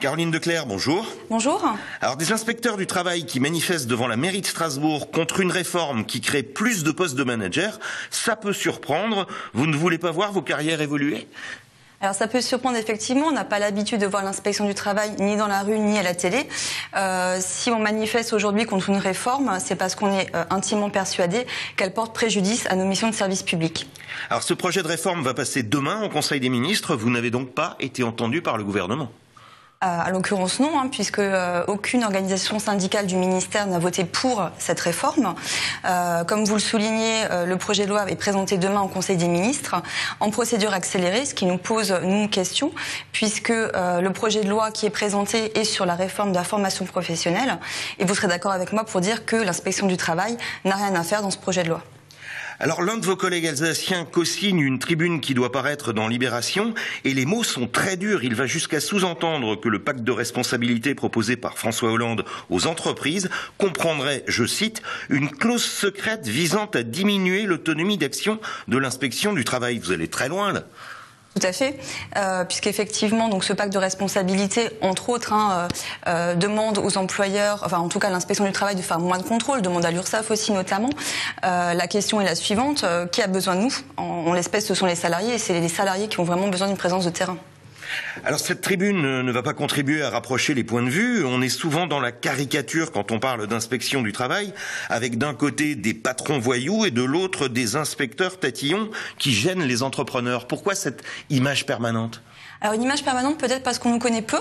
Caroline Declercq, bonjour. Bonjour. Alors, des inspecteurs du travail qui manifestent devant la mairie de Strasbourg contre une réforme qui crée plus de postes de managers, ça peut surprendre. Vous ne voulez pas voir vos carrières évoluer ? Alors ça peut surprendre effectivement, on n'a pas l'habitude de voir l'inspection du travail ni dans la rue ni à la télé. Si on manifeste aujourd'hui contre une réforme, c'est parce qu'on est intimement persuadé qu'elle porte préjudice à nos missions de service public. Alors ce projet de réforme va passer demain au Conseil des ministres, vous n'avez donc pas été entendu par le gouvernement ? À l'occurrence non, puisque aucune organisation syndicale du ministère n'a voté pour cette réforme. Comme vous le soulignez, le projet de loi est présenté demain au Conseil des ministres en procédure accélérée, ce qui nous pose une question, puisque le projet de loi qui est présenté est sur la réforme de la formation professionnelle. Et vous serez d'accord avec moi pour dire que l'inspection du travail n'a rien à faire dans ce projet de loi. Alors l'un de vos collègues alsaciens co-signe une tribune qui doit paraître dans Libération et les mots sont très durs. Il va jusqu'à sous-entendre que le pacte de responsabilité proposé par François Hollande aux entreprises comprendrait, je cite, une clause secrète visant à diminuer l'autonomie d'action de l'inspection du travail. Vous allez très loin là. Tout à fait, puisqu'effectivement, donc ce pacte de responsabilité, entre autres, demande aux employeurs, enfin en tout cas l'inspection du travail, de faire moins de contrôle, demande à l'URSSAF aussi notamment. La question est la suivante, qui a besoin de nous ? En l'espèce, ce sont les salariés, et c'est les salariés qui ont vraiment besoin d'une présence de terrain. Alors cette tribune ne va pas contribuer à rapprocher les points de vue. On est souvent dans la caricature quand on parle d'inspection du travail, avec d'un côté des patrons voyous et de l'autre des inspecteurs tatillons qui gênent les entrepreneurs. Pourquoi cette image permanente ? Alors une image permanente peut-être parce qu'on nous connaît peu.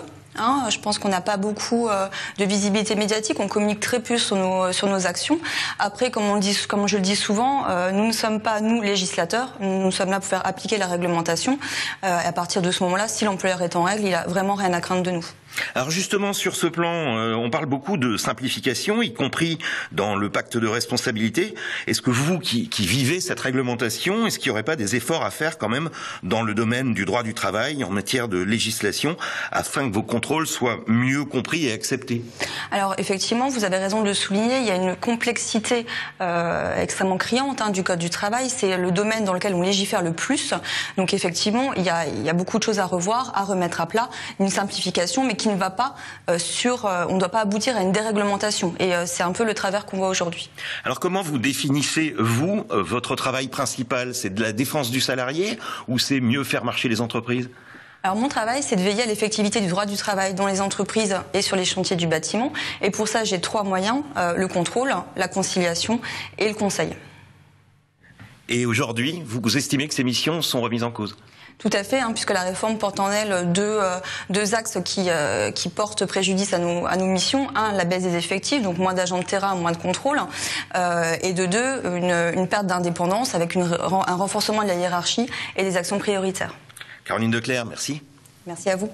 Je pense qu'on n'a pas beaucoup de visibilité médiatique, on communique très peu sur nos actions. Après, comme je le dis souvent, nous ne sommes pas, nous, législateurs, nous sommes là pour faire appliquer la réglementation. À partir de ce moment-là, si l'employeur est en règle, il n'a vraiment rien à craindre de nous. Alors justement, sur ce plan, on parle beaucoup de simplification, y compris dans le pacte de responsabilité. Est-ce que vous, qui vivez cette réglementation, est-ce qu'il n'y aurait pas des efforts à faire quand même dans le domaine du droit du travail, en matière de législation, afin que vos contrôles soient mieux compris et acceptés ? Alors effectivement, vous avez raison de le souligner, il y a une complexité extrêmement criante du Code du travail. C'est le domaine dans lequel on légifère le plus. Donc effectivement, il y a beaucoup de choses à revoir, à remettre à plat, une simplification, mais qui ne va pas on ne doit pas aboutir à une déréglementation. Et c'est un peu le travers qu'on voit aujourd'hui. Alors comment vous définissez, vous, votre travail principal ? C'est de la défense du salarié ou c'est mieux faire marcher les entreprises ? Alors mon travail, c'est de veiller à l'effectivité du droit du travail dans les entreprises et sur les chantiers du bâtiment. Et pour ça, j'ai 3 moyens, le contrôle, la conciliation et le conseil. Et aujourd'hui, vous estimez que ces missions sont remises en cause ? Tout à fait, puisque la réforme porte en elle deux axes qui portent préjudice à nos missions. Un, la baisse des effectifs, donc moins d'agents de terrain, moins de contrôle. Et de deux, une perte d'indépendance avec un renforcement de la hiérarchie et des actions prioritaires. Caroline Declercq, merci. Merci à vous.